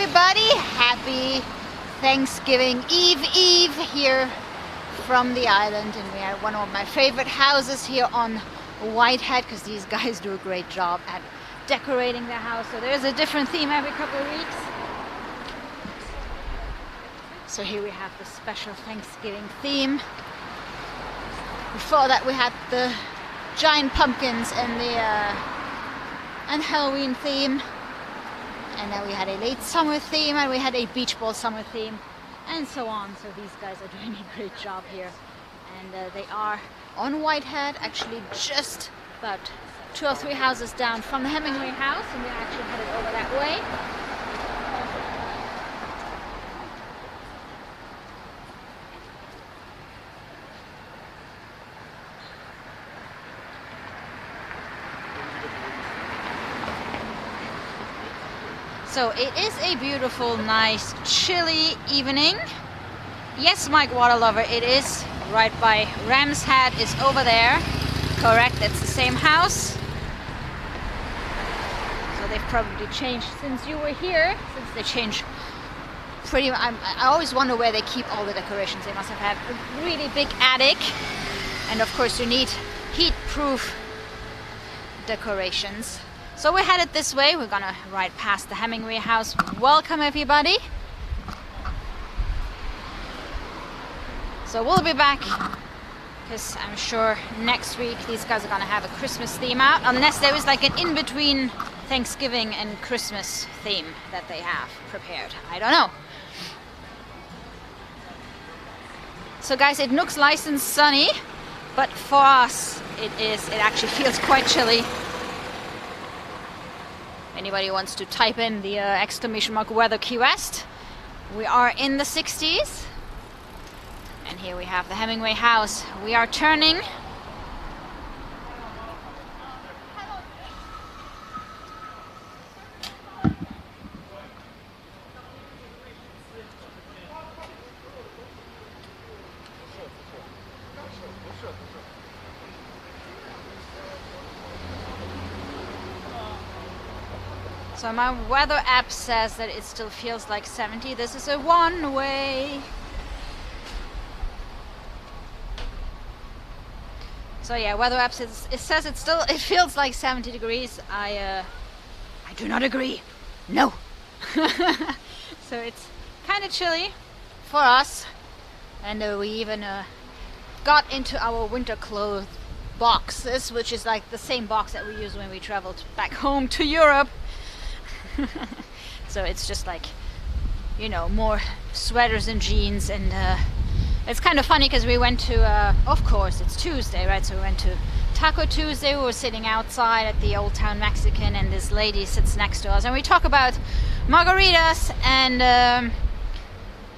everybody, happy Thanksgiving Eve here from the island, and we are at one of my favorite houses here on Whitehead because these guys do a great job at decorating their house. So there's a different theme every couple of weeks. So here we have the special Thanksgiving theme. Before that we had the giant pumpkins and the Halloween theme. And then we had a late summer theme, and we had a beach ball summer theme, and so on. So these guys are doing a great job here. And they are on Whitehead, actually just about 2 or 3 houses down from the Hemingway house, and we're actually headed over that way. So it is a beautiful, nice, chilly evening. Yes, Mike Water Lover, it is right by Ram's Head, is over there. Correct, it's the same house. So they've probably changed since you were here, since they changed pretty much. I always wonder where they keep all the decorations. They must have had a really big attic. And of course you need heat-proof decorations. So we're headed this way. We're gonna ride past the Hemingway house. Welcome everybody. So we'll be back because I'm sure next week these guys are gonna have a Christmas theme out, unless there is like an in-between Thanksgiving and Christmas theme that they have prepared. I don't know. So guys, it looks nice and sunny, but for us it actually feels quite chilly. Anybody wants to type in the exclamation mark weather Key West. We are in the 60s. And here we have the Hemingway house. We are turning. So my weather app says that it still feels like 70. This is a one-way. So yeah, weather app says it feels like 70 degrees. I do not agree. No. So it's kind of chilly for us, and we even got into our winter clothes boxes, which is like the same box that we use when we traveled back home to Europe. So it's just like, you know, more sweaters and jeans, and it's kind of funny because we went to of course it's Tuesday, right? So we went to Taco Tuesday. We were sitting outside at the Old Town Mexican, and this lady sits next to us, and we talk about margaritas. And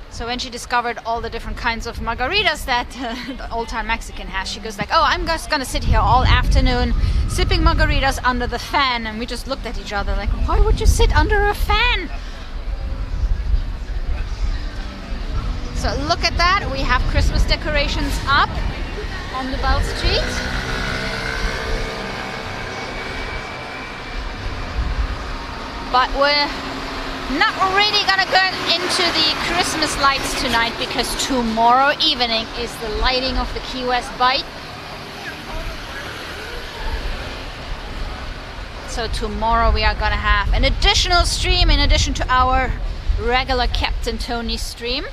so when she discovered all the different kinds of margaritas that the Old Town Mexican has, she goes like, oh, I'm just gonna sit here all afternoon sipping margaritas under the fan. And we just looked at each other like, why would you sit under a fan? So look at that, we have Christmas decorations up on the Bell Street. But we're not really gonna go into the Christmas lights tonight, because tomorrow evening is the lighting of the Key West Bight. So tomorrow we are gonna have an additional stream in addition to our regular Captain Tony stream.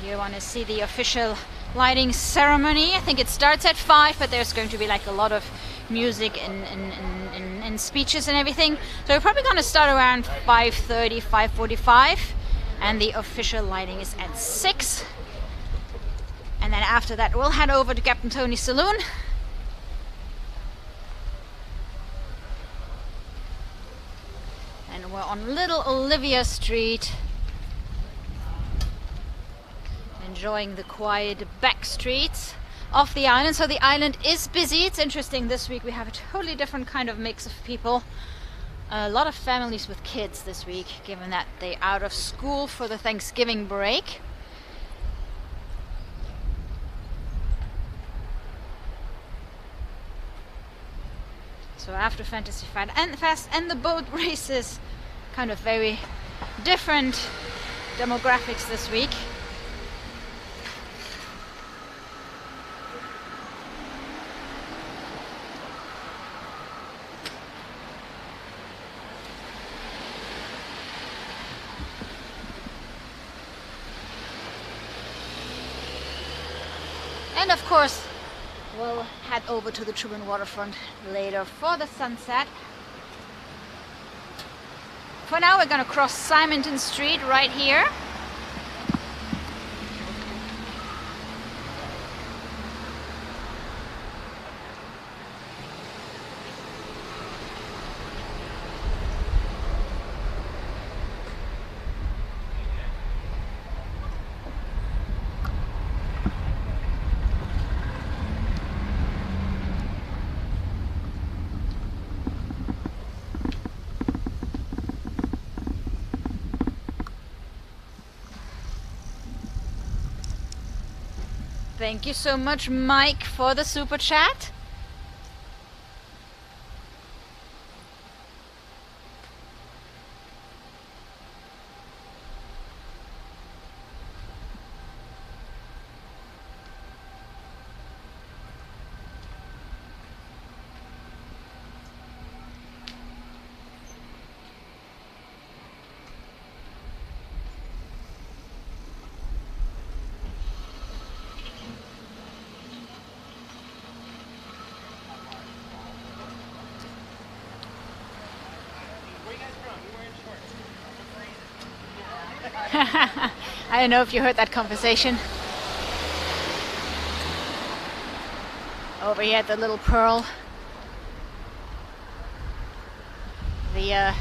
You want to see the official lighting ceremony. I think it starts at 5, but there's going to be like a lot of music and speeches and everything. So we're probably going to start around 5:30, 5:45, and the official lighting is at 6. And then after that we'll head over to Captain Tony's saloon. And we're on Little Olivia Street, enjoying the quiet back streets of the island. So the island is busy. It's interesting, this week we have a totally different kind of mix of people. A lot of families with kids this week, given that they're out of school for the Thanksgiving break. So after Fantasy Fest and the boat races, kind of very different demographics this week. And of course, we'll head over to the Tribune waterfront later for the sunset. For now, we're gonna cross Simonton Street right here. Thank you so much, Mike, for the super chat. I don't know if you heard that conversation. Over here at the Little Pearl. The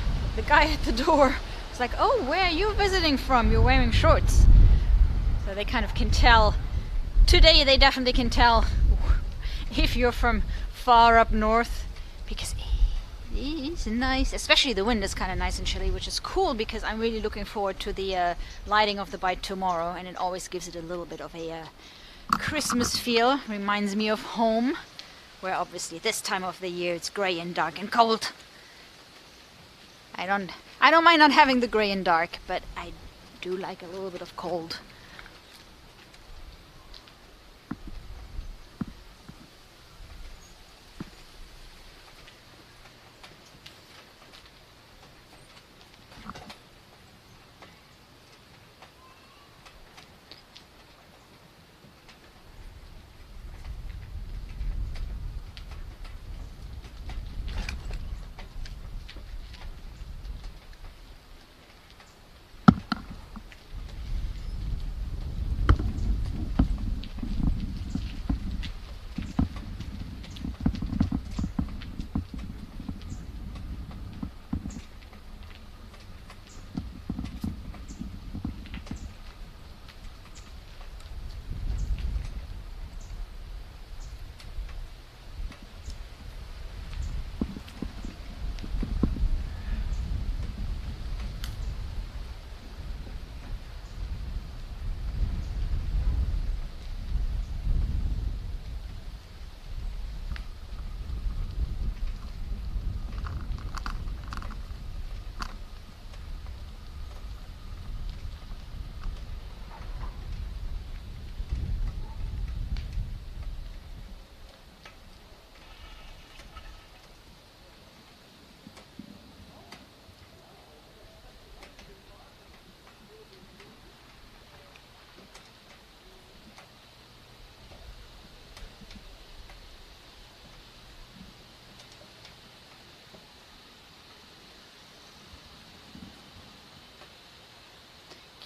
guy at the door was like, "Oh, where are you visiting from? You're wearing shorts." So they kind of can tell. Today they definitely can tell if you're from far up north, because it's nice. Especially the wind is kind of nice and chilly, which is cool because I'm really looking forward to the lighting of the bike tomorrow, and it always gives it a little bit of a Christmas feel. Reminds me of home, where obviously this time of the year it's grey and dark and cold. I don't mind not having the grey and dark, but I do like a little bit of cold.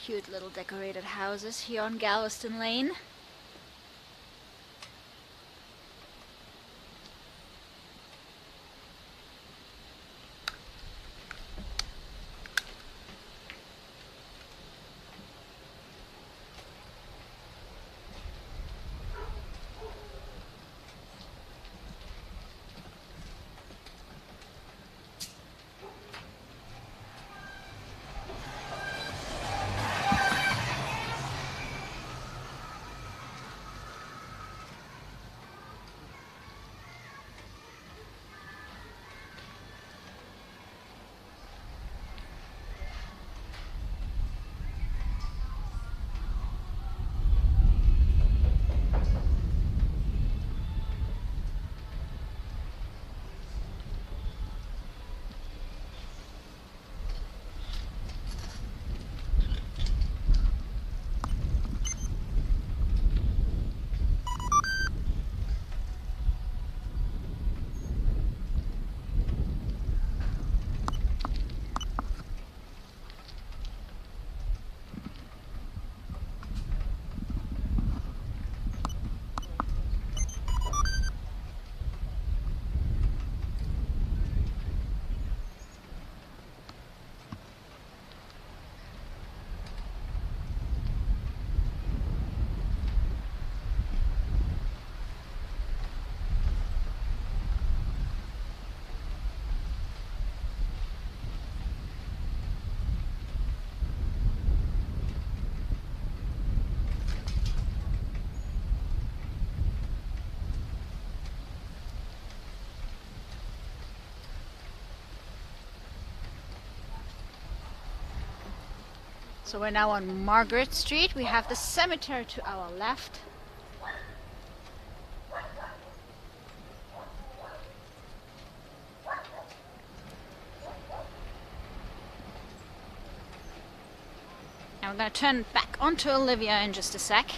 Cute little decorated houses here on Galveston Lane. So we're now on Margaret Street. We have the cemetery to our left. And we're going to turn back onto Olivia in just a sec.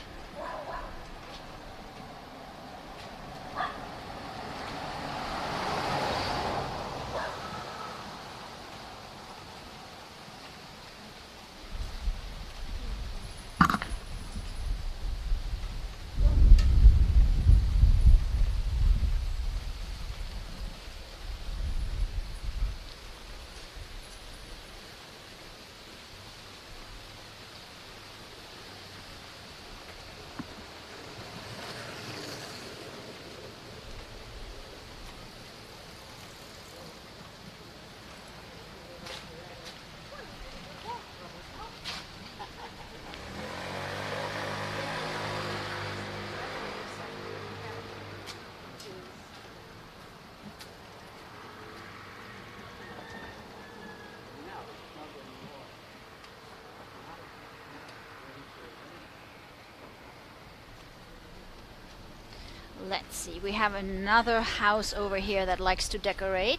Let's see, we have another house over here that likes to decorate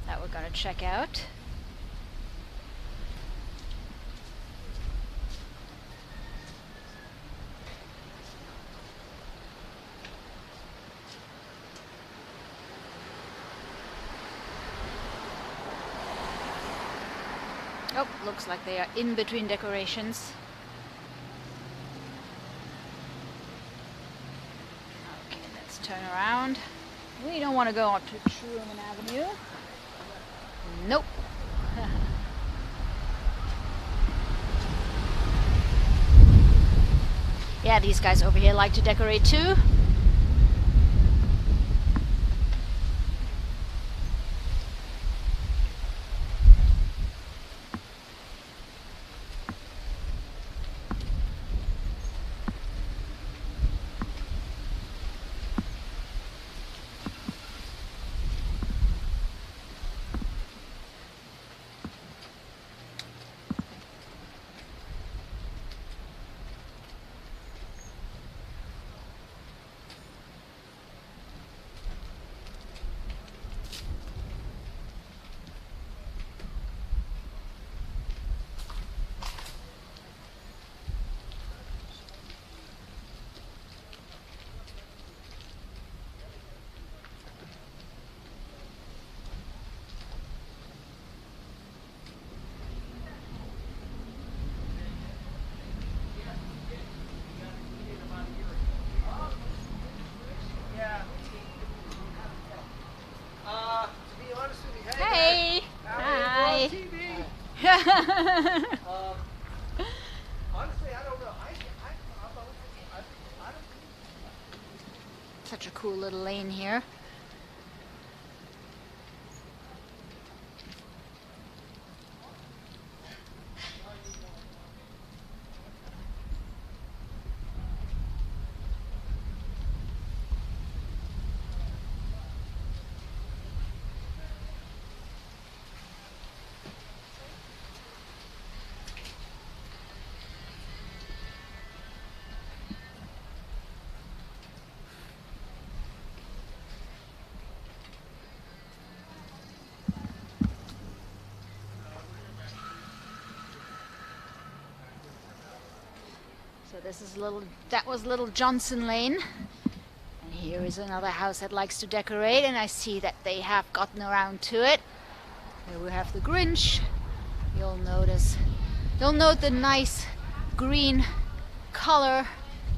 that we're gonna check out. Oh, looks like they are in between decorations. Turn around. We don't want to go up to Truman Avenue. Nope. Yeah, these guys over here like to decorate too. Honestly, I don't know. Such a cool little lane here. So this is that was Little Johnson Lane. And here is another house that likes to decorate, and I see that they have gotten around to it. Here we have the Grinch. You'll note the nice green color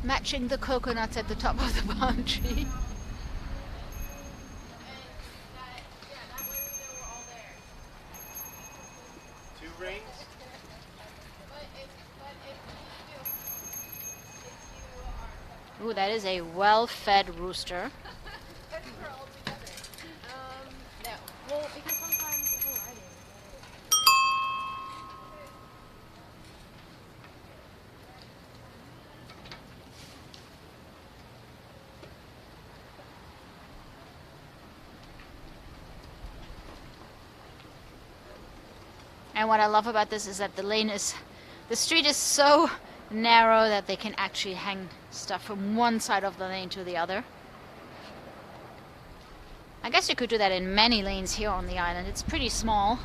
matching the coconuts at the top of the palm tree. Two rings? Ooh, that is a well-fed rooster. No. Well, because sometimes if we're riding. And what I love about this is that the lane is The street is so narrow that they can actually hang stuff from one side of the lane to the other. I guess you could do that in many lanes here on the island. It's pretty small.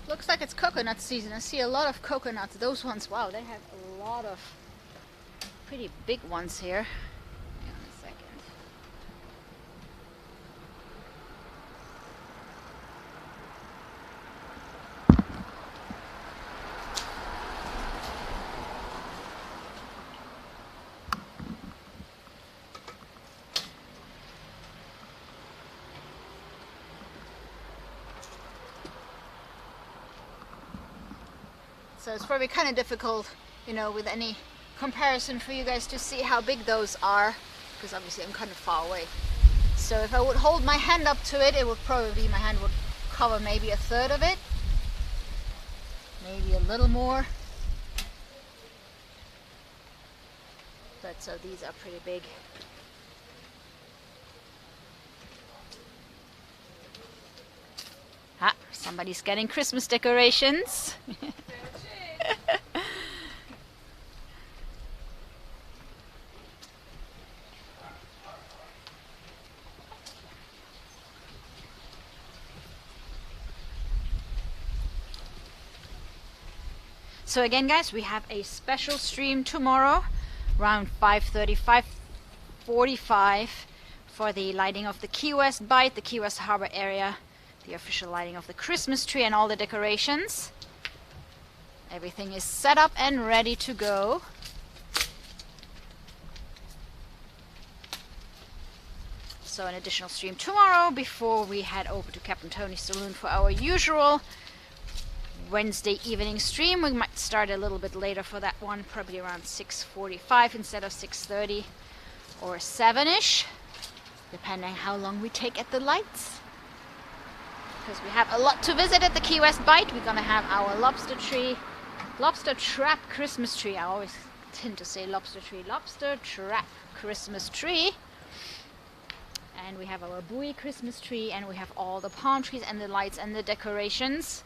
Looks like it's coconut season. I see a lot of coconuts. Those ones, wow, they have a lot of pretty big ones here. Hang on a second. So it's probably kind of difficult, you know, with any comparison for you guys to see how big those are, because obviously I'm kind of far away. So if I would hold my hand up to it, it would probably, my hand would cover maybe a third of it, maybe a little more. But so these are pretty big. Ah, somebody's getting Christmas decorations. So again, guys, we have a special stream tomorrow around 5:30, 5:45 for the lighting of the Key West Bight, the Key West Harbor area, the official lighting of the Christmas tree and all the decorations. Everything is set up and ready to go. So an additional stream tomorrow before we head over to Captain Tony's Saloon for our usual Wednesday evening stream. We might start a little bit later for that one, probably around 6:45 instead of 6:30 or 7-ish, depending how long we take at the lights. because we have a lot to visit at the Key West Bight. We're gonna have our lobster trap Christmas tree. I always tend to say lobster trap Christmas tree. And we have our buoy Christmas tree, and we have all the palm trees and the lights and the decorations.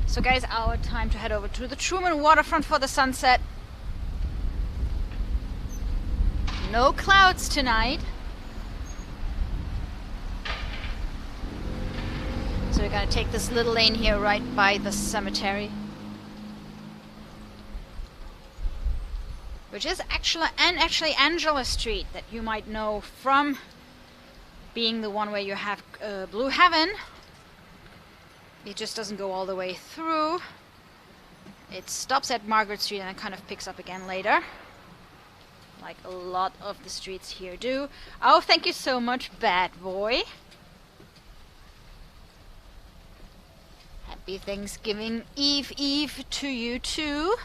So guys, our time to head over to the Truman waterfront for the sunset. No clouds tonight. So we're gonna take this little lane here right by the cemetery. Which is actually Angela Street, that you might know from being the one where you have Blue Heaven. It just doesn't go all the way through. It stops at Margaret Street and it kind of picks up again later, like a lot of the streets here do. Oh, thank you so much, Bad Boy. Happy Thanksgiving Eve to you too.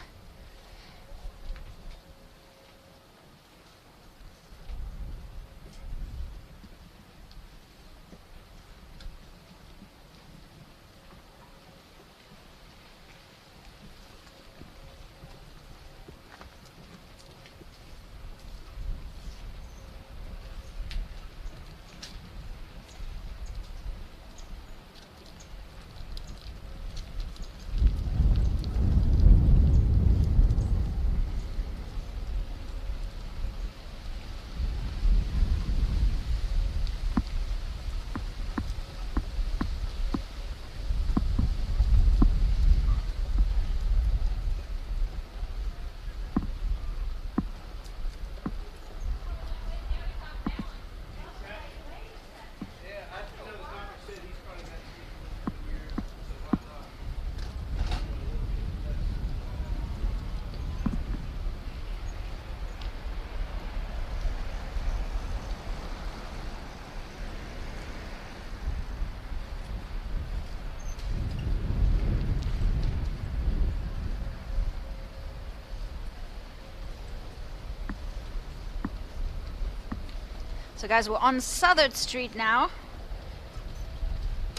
So guys, we're on Southern Street now,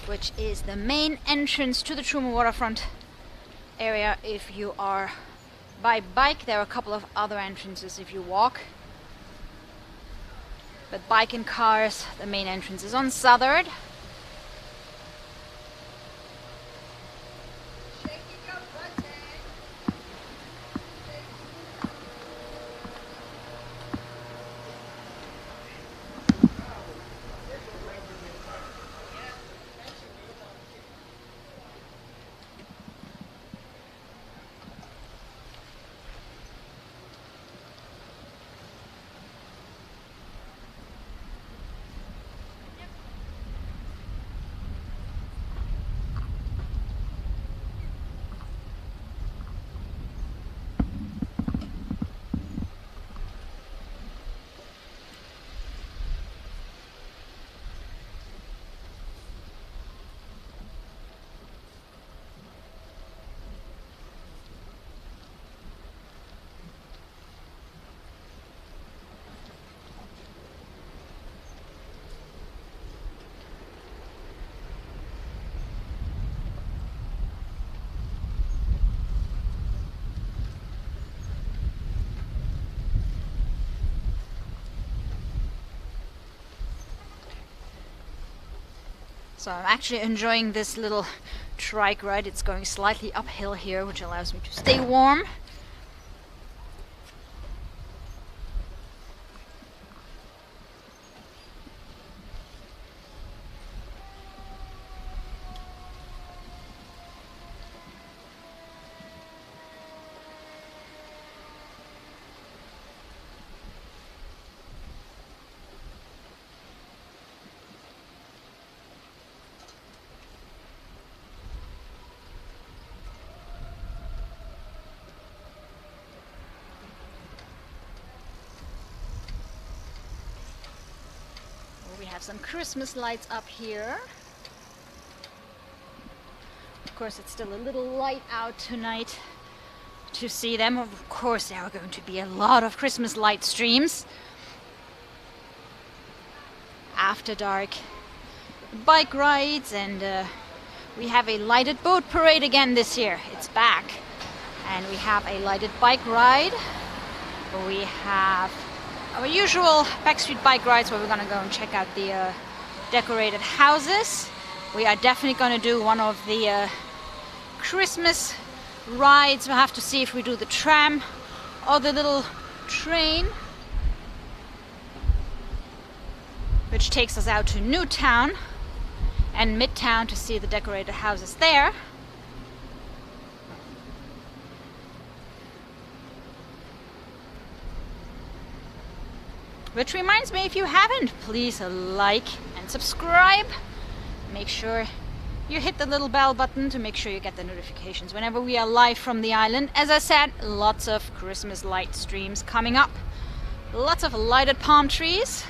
which is the main entrance to the Truman waterfront area. If you are by bike, there are a couple of other entrances if you walk. But bike and cars, the main entrance is on Southern. So I'm actually enjoying this little trike ride. It's going slightly uphill here, which allows me to stay warm. have some Christmas lights up here. Of course, it's still a little light out tonight to see them. Of course, there are going to be a lot of Christmas light streams after dark bike rides, and we have a lighted boat parade again this year. It's back. And we have a lighted bike ride. We have our usual Backstreet Bike Rides where we're gonna go and check out the decorated houses. We are definitely gonna do one of the Christmas rides. We'll have to see if we do the tram or the little train, which takes us out to Newtown and Midtown to see the decorated houses there. Which reminds me, if you haven't, please like and subscribe. Make sure you hit the little bell button to make sure you get the notifications whenever we are live from the island. As I said, lots of Christmas light streams coming up. Lots of lighted palm trees.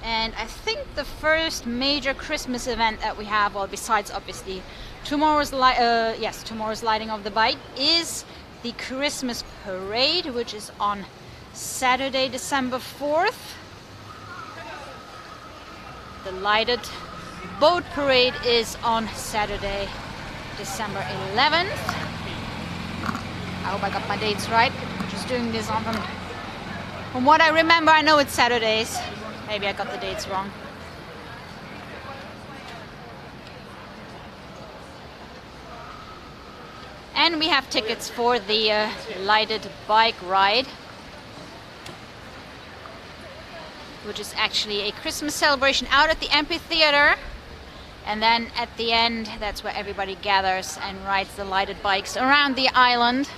And I think the first major Christmas event that we have, well, besides obviously tomorrow's lighting of the bike, is the Christmas parade, which is on Saturday, December 4th. The lighted boat parade is on Saturday, December 11th. I hope I got my dates right. I'm just doing this from what I remember. I know it's Saturdays. Maybe I got the dates wrong. And we have tickets for the lighted bike ride, which is actually a Christmas celebration out at the amphitheater. And then at the end, that's where everybody gathers and rides the lighted bikes around the island.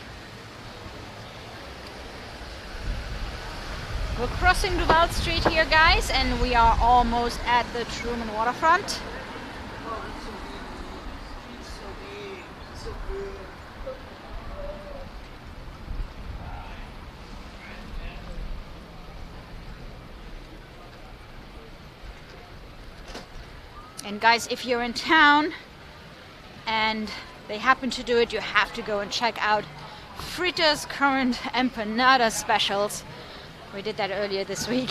We're crossing Duval Street here, guys, and we are almost at the Truman waterfront. And guys, if you're in town and they happen to do it, you have to go and check out Frita's current empanada specials. We did that earlier this week.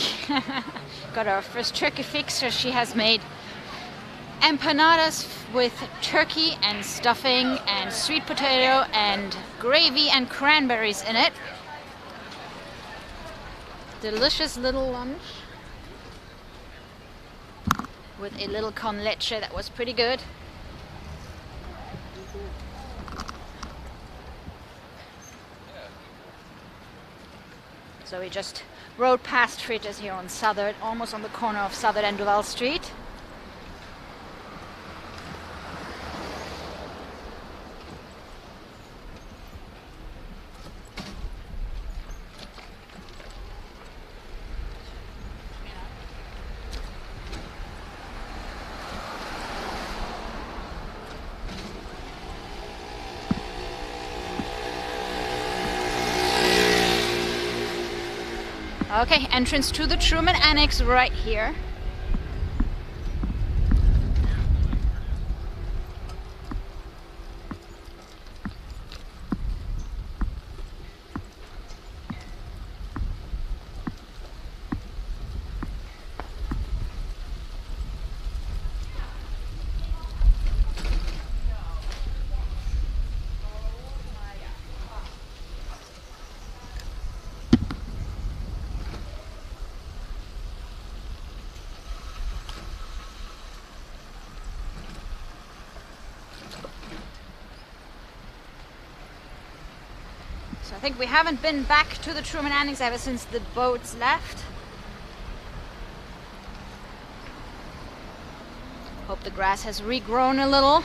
Got our first turkey fix, so she has made empanadas with turkey and stuffing and sweet potato and gravy and cranberries in it. Delicious little lunch with a little con leche that was pretty good. So we just rode past Fritters here on Southern, almost on the corner of Southern and Duval Street. Okay, entrance to the Truman Annex right here. So I think we haven't been back to the Truman Annex ever since the boats left. Hope the grass has regrown a little.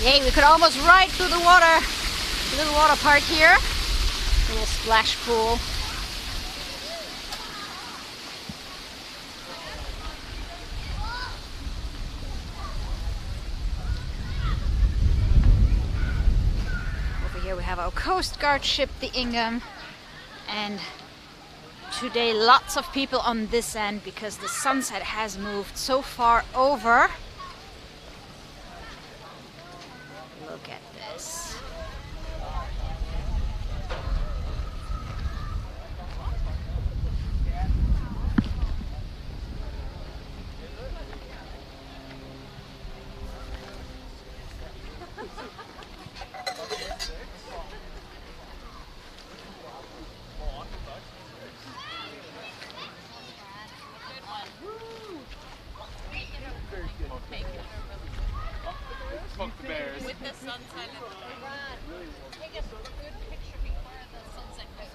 Yay, we could almost ride through the water. Little water park here. Little splash pool. Over here we have our Coast Guard ship, the Ingham. And today lots of people on this end because the sunset has moved so far over. Look at this. Fuck the bears. With the sunset. Take a good picture before the sunset goes.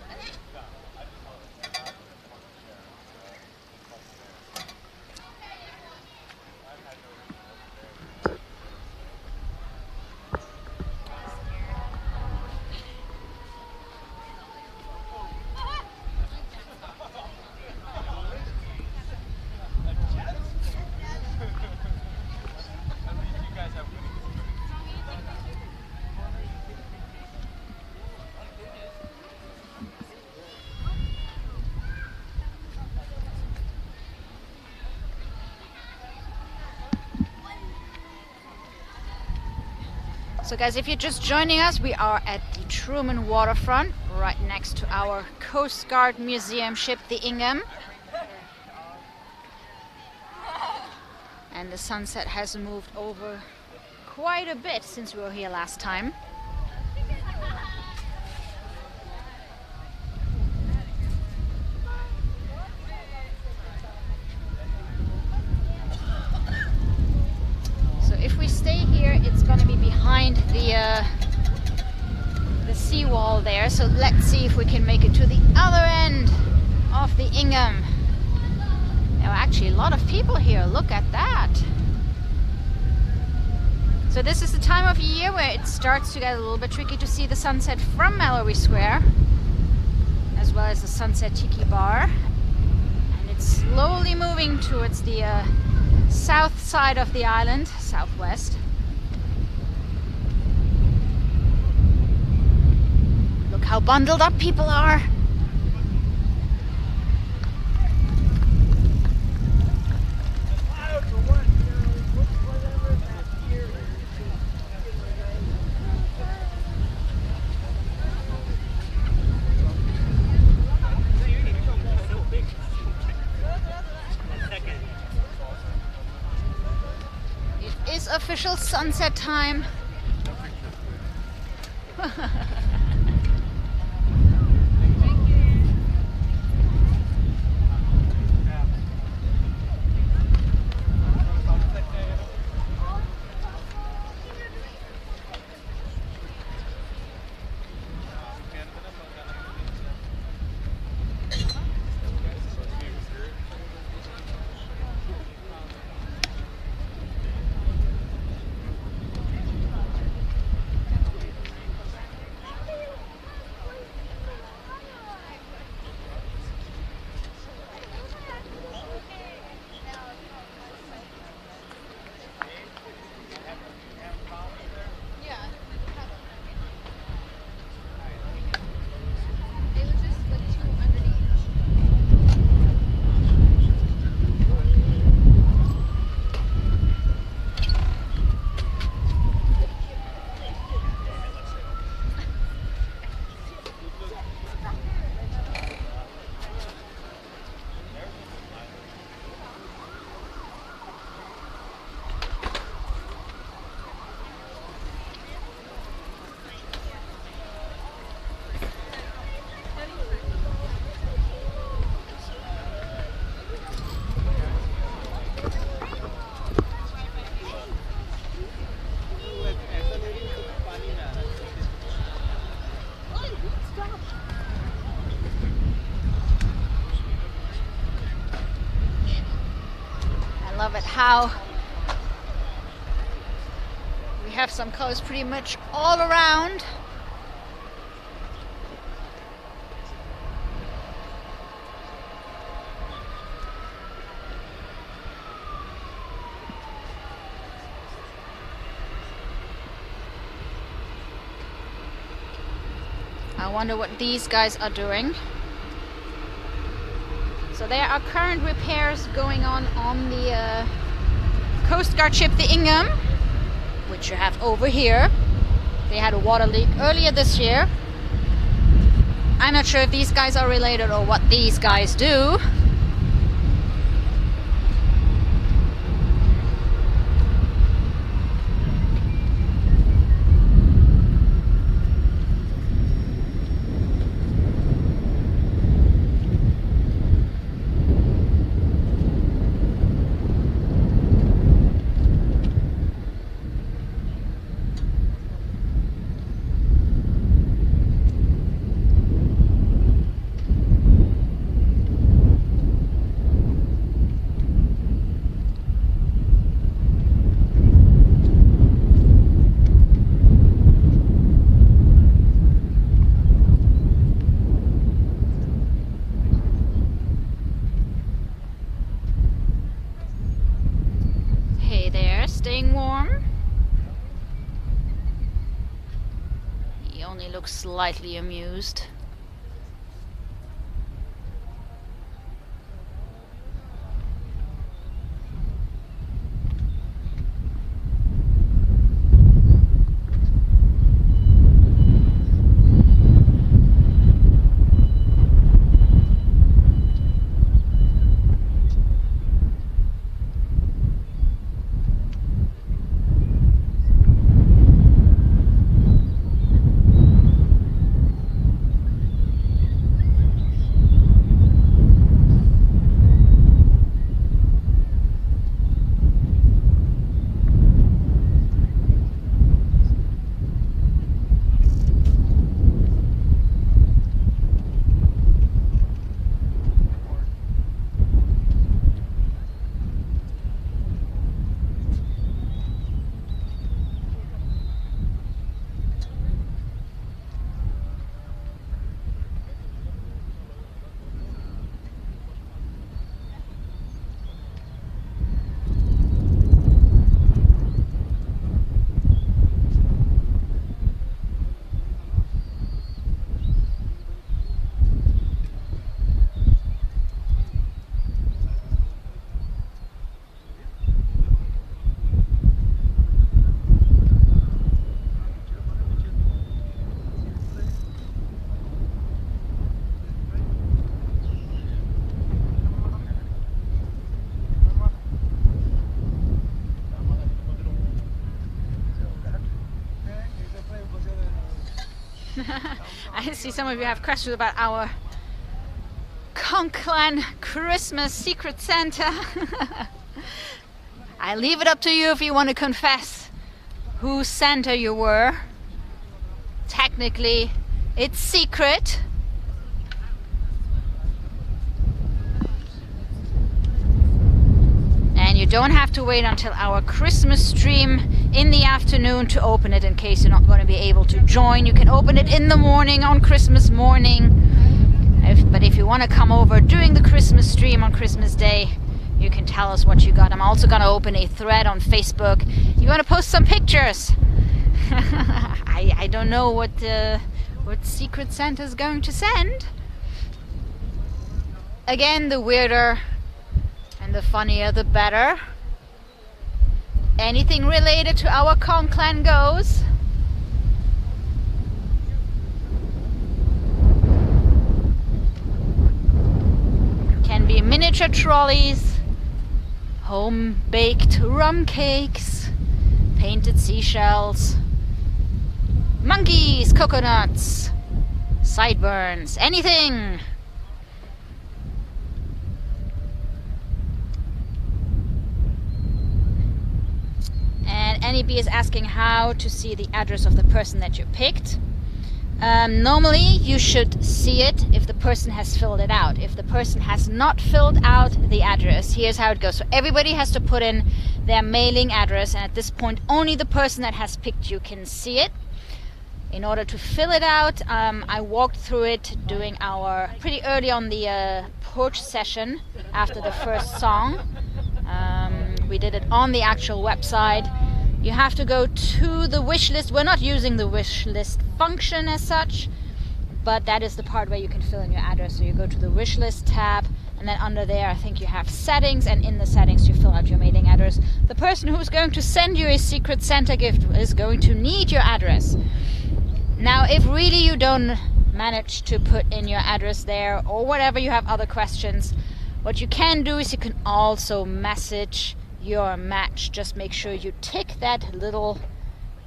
So guys, if you're just joining us, we are at the Truman waterfront, right next to our Coast Guard Museum ship, the Ingham. And the sunset has moved over quite a bit since we were here last time. So if we stay here, it's going to be behind the seawall there. So let's see if we can make it to the other end of the Ingham. There are actually a lot of people here. Look at that. So this is the time of year where it starts to get a little bit tricky to see the sunset from Mallory Square, as well as the Sunset Tiki Bar. And it's slowly moving towards the south side of the island, southwest. Look how bundled up people are. Official sunset time. Love it how we We have some colors pretty much all around. I wonder what these guys are doing. So there are current repairs going on the Coast Guard ship, the Ingham, which you have over here. They had a water leak earlier this year. I'm not sure if these guys are related or what these guys do. Staying warm. He only looks slightly amused. I see some of you have questions about our Conklin Christmas Secret Santa. I leave it up to you if you want to confess whose Santa you were. Technically, it's secret. And you don't have to wait until our Christmas stream in the afternoon to open it in case you're not going to be able to join. You can open it in the morning on Christmas morning. But if you want to come over during the Christmas stream on Christmas Day, you can tell us what you got. I'm also going to open a thread on Facebook. You want to post some pictures? I don't know what Secret Santa's going to send. Again, the weirder and the funnier the better. Anything related to our Conklin goes. Can be miniature trolleys, home-baked rum cakes, painted seashells, monkeys, coconuts, sideburns, anything. And NEB is asking how to see the address of the person that you picked. Normally you should see it if the person has filled it out. If the person has not filled out the address, here's how it goes. So everybody has to put in their mailing address, and at this point only the person that has picked you can see it. In order to fill it out, I walked through it doing our pretty early on the porch session after the first song. We did it on the actual website. You have to go to the wish list. We're not using the wish list function as such, but that is the part where you can fill in your address. So you go to the wish list tab, and then under there I think you have settings, and in the settings you fill out your mailing address. The person who's going to send you a Secret Santa gift is going to need your address. Now if really you don't manage to put in your address there, or whatever, you have other questions, what you can do is you can also message your match. Just make sure you tick that little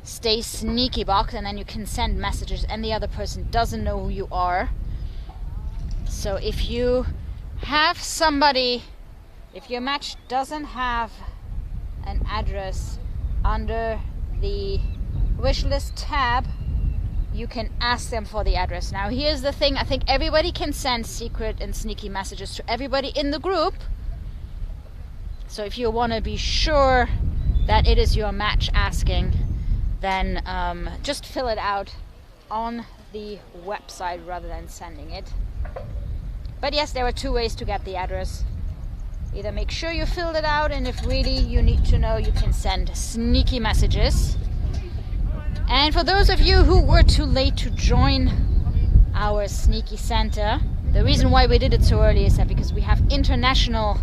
stay sneaky box, and then you can send messages and the other person doesn't know who you are. So if you have somebody, if your match doesn't have an address under the wish list tab, you can ask them for the address. Now here's the thing, I think everybody can send secret and sneaky messages to everybody in the group. So if you want to be sure that it is your match asking, then just fill it out on the website rather than sending it. But yes, there are two ways to get the address. Either make sure you filled it out, and if really you need to know, you can send sneaky messages. And for those of you who were too late to join our Sneaky Santa, the reason why we did it so early is that because we have international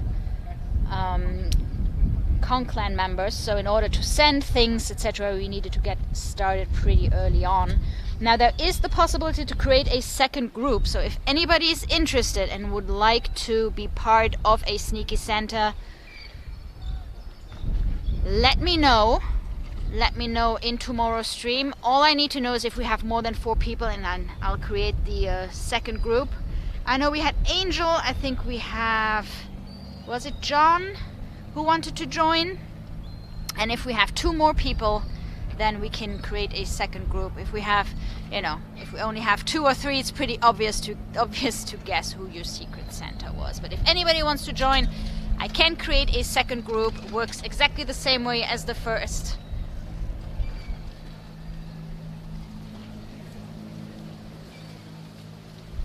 Conclan members, so in order to send things, etc., we needed to get started pretty early on. Now there is the possibility to create a second group, so if anybody is interested and would like to be part of a Sneaky Santa, let me know. Let me know in tomorrow's stream. All I need to know is if we have more than 4 people, and then I'll create the second group. I know we had Angel, I think we have, was it John who wanted to join? And if we have 2 more people, then we can create a second group. If we have, if we only have 2 or 3, it's pretty obvious to guess who your Secret Santa was. But if anybody wants to join, I can create a second group. Works exactly the same way as the first.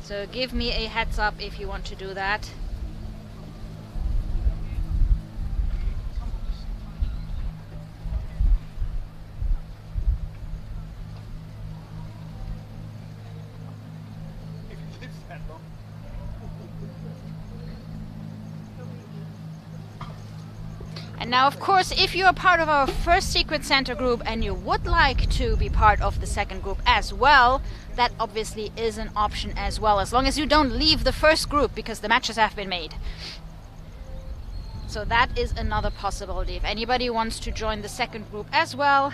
So give me a heads up if you want to do that. And now, of course, if you are part of our first Secret Santa group and you would like to be part of the second group as well, that obviously is an option as well, as long as you don't leave the first group, because the matches have been made. So that is another possibility. If anybody wants to join the second group as well,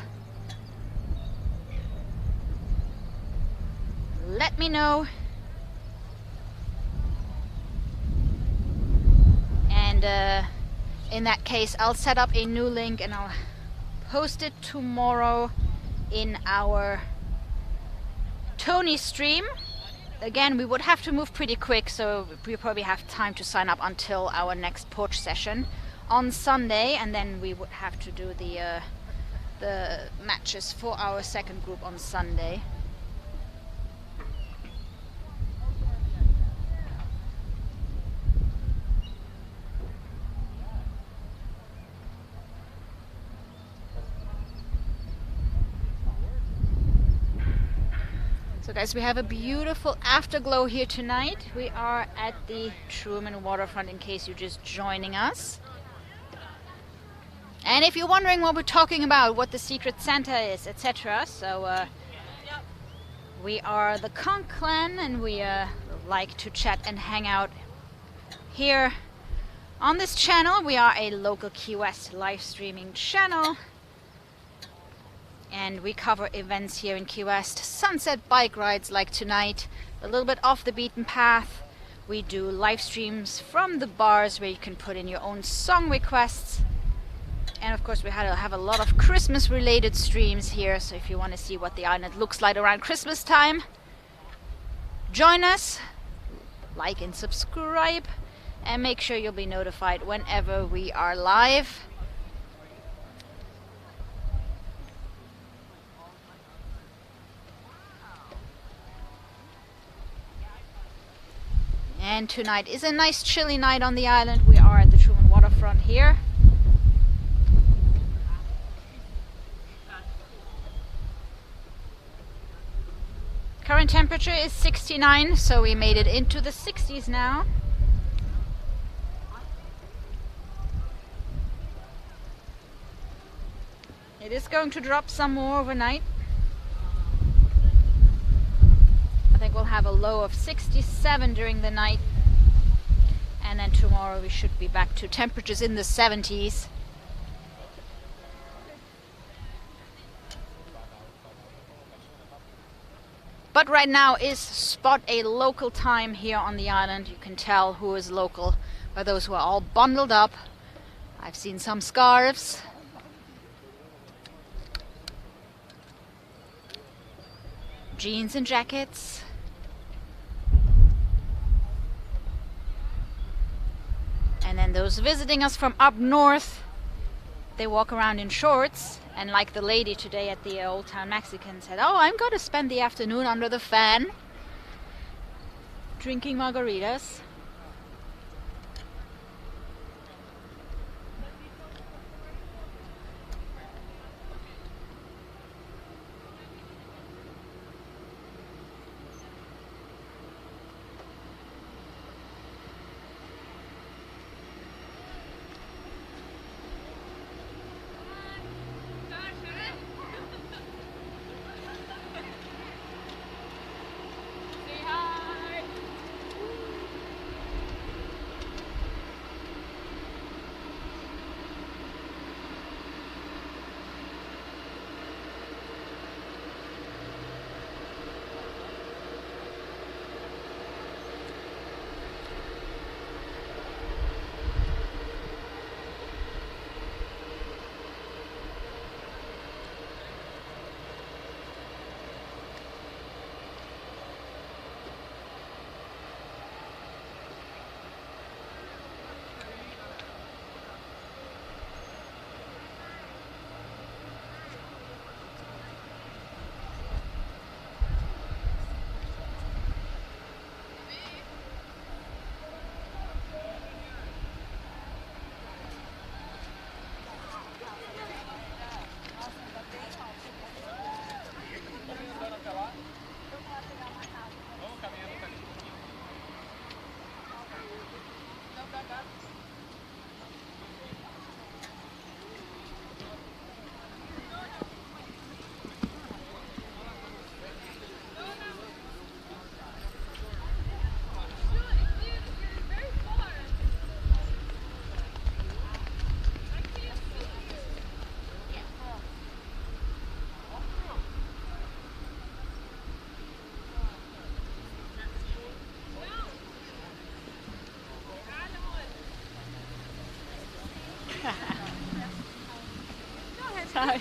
let me know. And in that case, I'll set up a new link and I'll post it tomorrow in our Tony stream. Again, we would have to move pretty quick, so we probably have time to sign up until our next porch session on Sunday, and then we would have to do the matches for our second group on Sunday. So guys, we have a beautiful afterglow here tonight. We are at the Truman waterfront, in case you're just joining us. And if you're wondering what we're talking about, what the Secret Santa is, etc. So we are the Conch Clan, and we like to chat and hang out here on this channel. We are a local Key West live streaming channel. And we cover events here in Key West, sunset bike rides like tonight, a little bit off the beaten path. We do live streams from the bars where you can put in your own song requests. And of course we have a lot of Christmas related streams here, so if you want to see what the island looks like around Christmas time, join us, like and subscribe, and make sure you'll be notified whenever we are live. And tonight is a nice chilly night on the island. We are at the Truman waterfront here. Current temperature is 69, so we made it into the 60s now. It is going to drop some more overnight. I think we'll have a low of 67 during the night, and then tomorrow we should be back to temperatures in the 70s. But right now is spot a local time here on the island. You can tell who is local by those who are all bundled up. I've seen some scarves. Jeans and jackets. And then those visiting us from up north, they walk around in shorts. And like the lady today at the Old Town Mexican said, oh, I'm going to spend the afternoon under the fan, drinking margaritas. Sorry.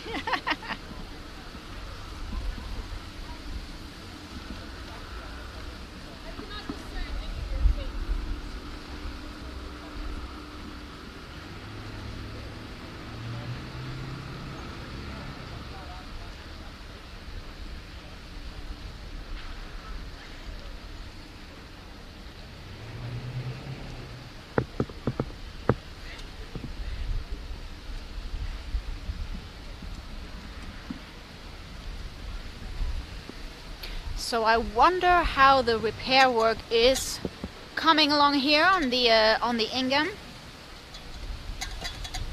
So I wonder how the repair work is coming along here on the Ingham.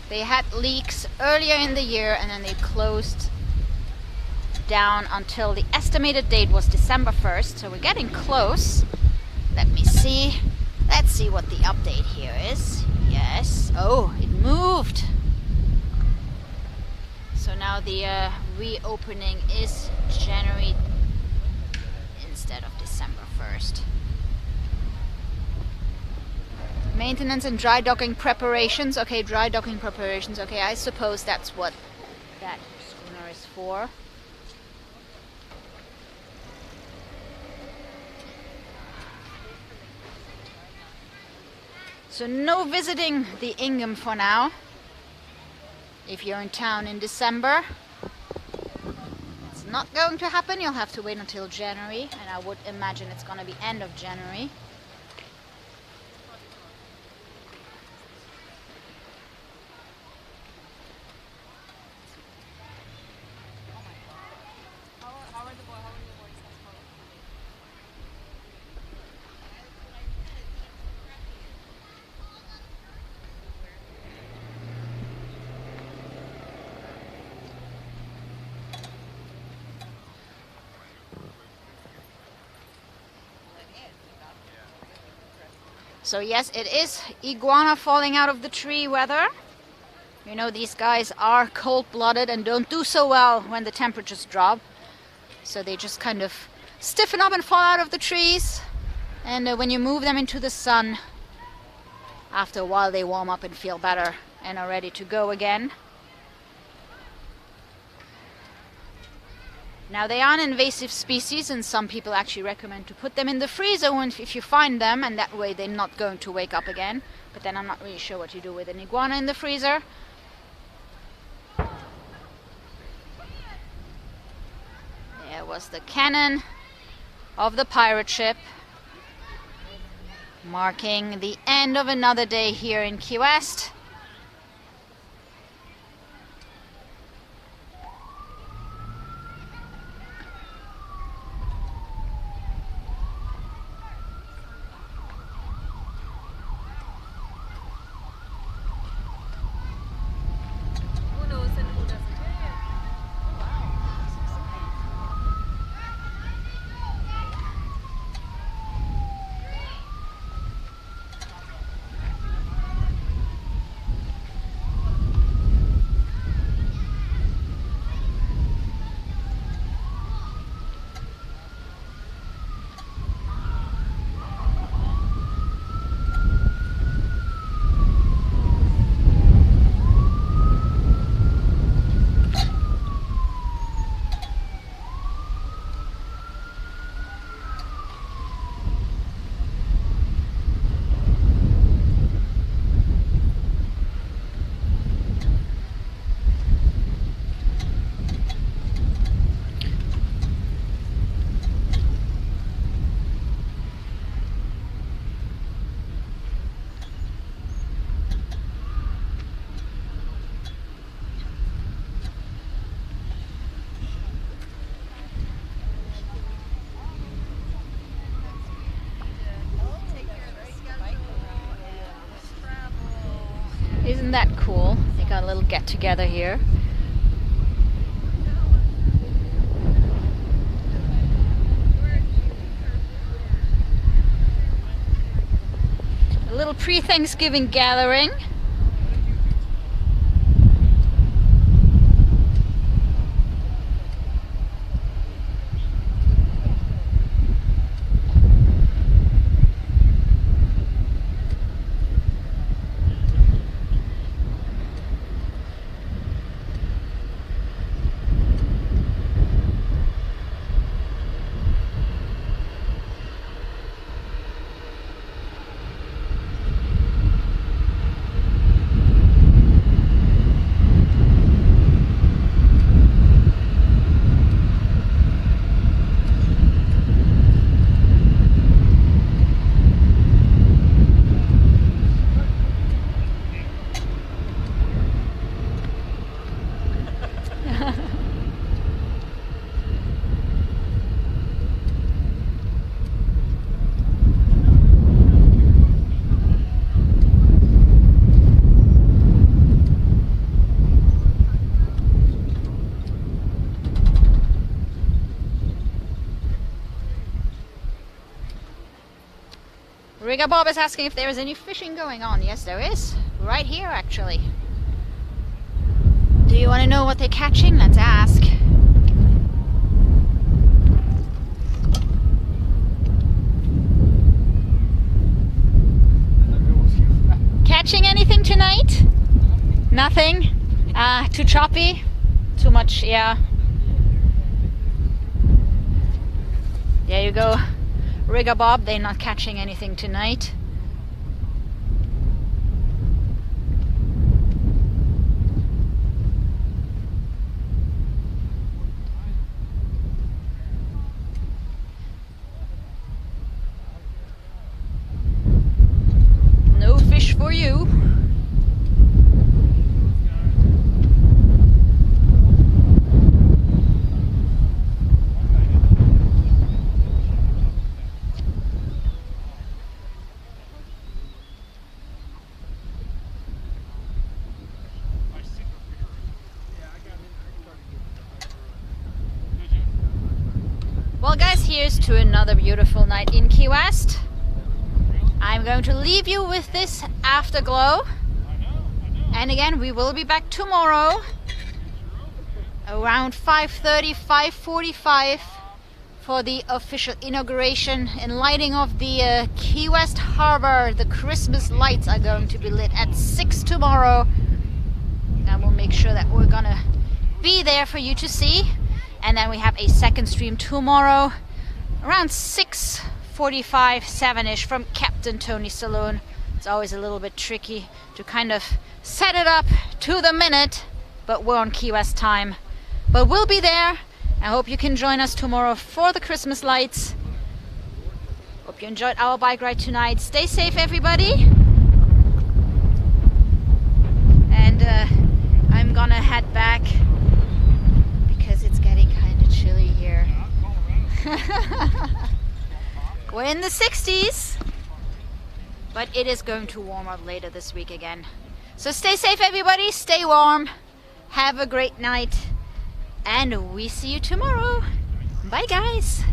They had leaks earlier in the year and then they closed down until the estimated date was December 1st. So we're getting close. Let me see. Let's see what the update here is. Yes. Oh, it moved. So now the reopening is January instead of December 1st. Maintenance and dry docking preparations. Okay, dry docking preparations. Okay, I suppose that's what that schooner is for. So no visiting the Ingham for now. If you're in town in December, it's not going to happen. You'll have to wait until January, and I would imagine it's going to be end of January. So yes, it is iguana falling out of the tree weather. You know, these guys are cold-blooded and don't do so well when the temperatures drop. So they just kind of stiffen up and fall out of the trees. And when you move them into the sun, after a while they warm up and feel better and are ready to go again. Now they are an invasive species, and some people actually recommend to put them in the freezer if you find them, and that way they're not going to wake up again. But then I'm not really sure what you do with an iguana in the freezer. There was the cannon of the pirate ship, marking the end of another day here in Key West. Isn't that cool? They got a little get together here. A little pre-Thanksgiving gathering. Rigger Bob is asking if there is any fishing going on. Yes, there is. Right here, actually. Do you want to know what they're catching? Let's ask. Catching anything tonight? Nothing? Too choppy? Too much, yeah. There you go. Rigger Bob, they're not catching anything tonight. Well guys, here's to another beautiful night in Key West. I'm going to leave you with this afterglow. And again, we will be back tomorrow around 5:30, 5:45 for the official inauguration and lighting of the Key West Harbor. The Christmas lights are going to be lit at 6 tomorrow. And we'll make sure that we're gonna be there for you to see. And then we have a second stream tomorrow around 6:45, 7ish from Captain Tony's Saloon. It's always a little bit tricky to kind of set it up to the minute, but we're on Key West time. But we'll be there. I hope you can join us tomorrow for the Christmas lights. Hope you enjoyed our bike ride tonight. Stay safe, everybody. And I'm gonna head back because it's getting kind of chilly here. We're in the 60s, but it is going to warm up later this week again. So stay safe, everybody. Stay warm. Have a great night. And we see you tomorrow. Bye, guys.